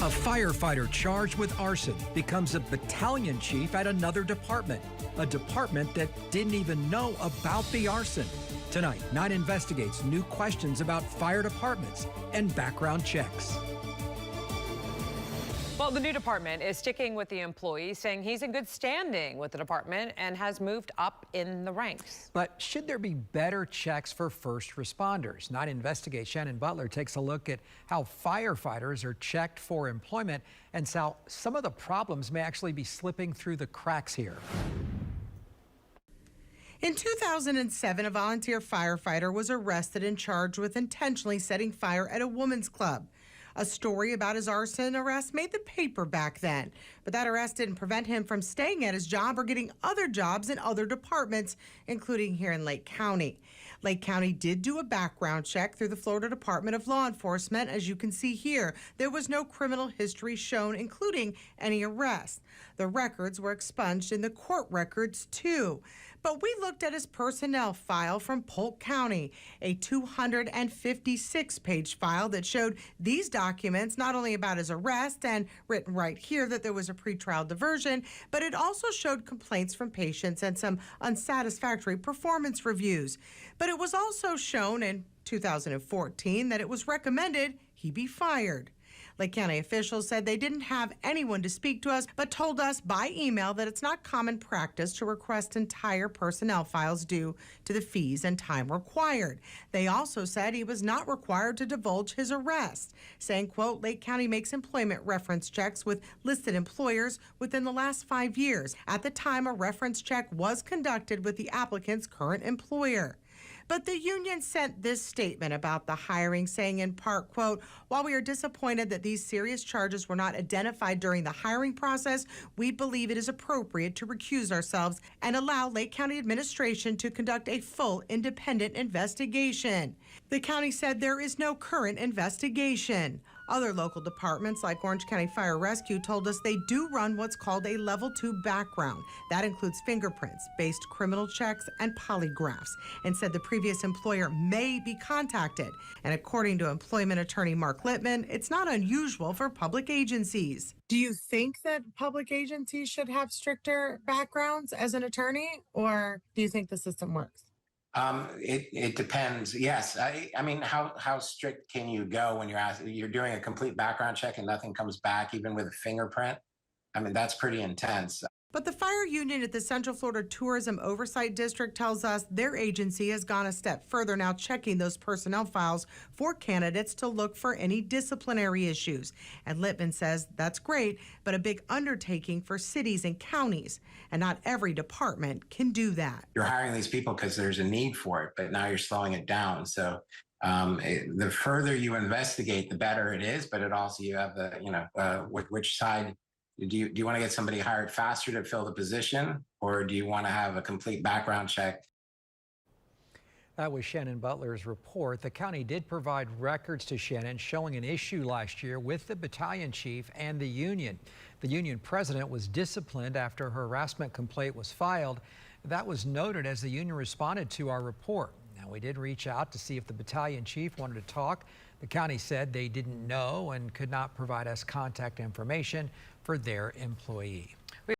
A firefighter charged with arson becomes a battalion chief at another department, a department that didn't even know about the arson. Tonight, 9 investigates new questions about fire departments and background checks. Well, the new department is sticking with the employee, saying he's in good standing with the department and has moved up in the ranks. But should there be better checks for first responders? 9 investigates Shannon Butler takes a look at how firefighters are checked for employment and how some of the problems may actually be slipping through the cracks here. In 2007, a volunteer firefighter was arrested and charged with intentionally setting fire at a women's club. A story about his arson arrest made the paper back then, but that arrest didn't prevent him from staying at his job or getting other jobs in other departments, including here in Lake County. Lake County did do a background check through the Florida Department of Law Enforcement. As you can see here, there was no criminal history shown, including any arrests. The records were expunged in the court records, too. But we looked at his personnel file from Polk County, a 256-page file that showed these documents, not only about his arrest and written right here that there was a pretrial diversion, but it also showed complaints from patients and some unsatisfactory performance reviews. But it was also shown in 2014 that it was recommended he be fired. Lake County officials said they didn't have anyone to speak to us, but told us by email that it's not common practice to request entire personnel files due to the fees and time required. They also said he was not required to divulge his arrest, saying, quote, Lake County makes employment reference checks with listed employers within the last 5 years. At the time, a reference check was conducted with the applicant's current employer. But the union sent this statement about the hiring, saying in part, quote, while we are disappointed that these serious charges were not identified during the hiring process, we believe it is appropriate to recuse ourselves and allow Lake County administration to conduct a full independent investigation. The county said there is no current investigation. Other local departments like Orange County Fire Rescue told us they do run what's called a level 2 background. That includes fingerprints, based criminal checks, and polygraphs, and said the previous employer may be contacted. And according to employment attorney Mark Littman, it's not unusual for public agencies. Do you think that public agencies should have stricter backgrounds as an attorney, or do you think the system works? It depends. Yes. I mean, how strict can you go when you're doing a complete background check and nothing comes back, even with a fingerprint? I mean, that's pretty intense. But the fire union at the Central Florida Tourism Oversight District tells us their agency has gone a step further, now checking those personnel files for candidates to look for any disciplinary issues. And Littman says that's great, but a big undertaking for cities and counties, and not every department can do that. You're hiring these people because there's a need for it, but now you're slowing it down. So the further you investigate, the better it is. But it also, you have the, which side. Do you want to get somebody hired faster to fill the position, or do you want to have a complete background check? That was Shannon Butler's report. The county did provide records to Shannon showing an issue last year with the battalion chief and the union. The union president was disciplined after her harassment complaint was filed. That was noted as the union responded to our report. Now, we did reach out to see if the battalion chief wanted to talk. The county said they didn't know and could not provide us contact information for their employee.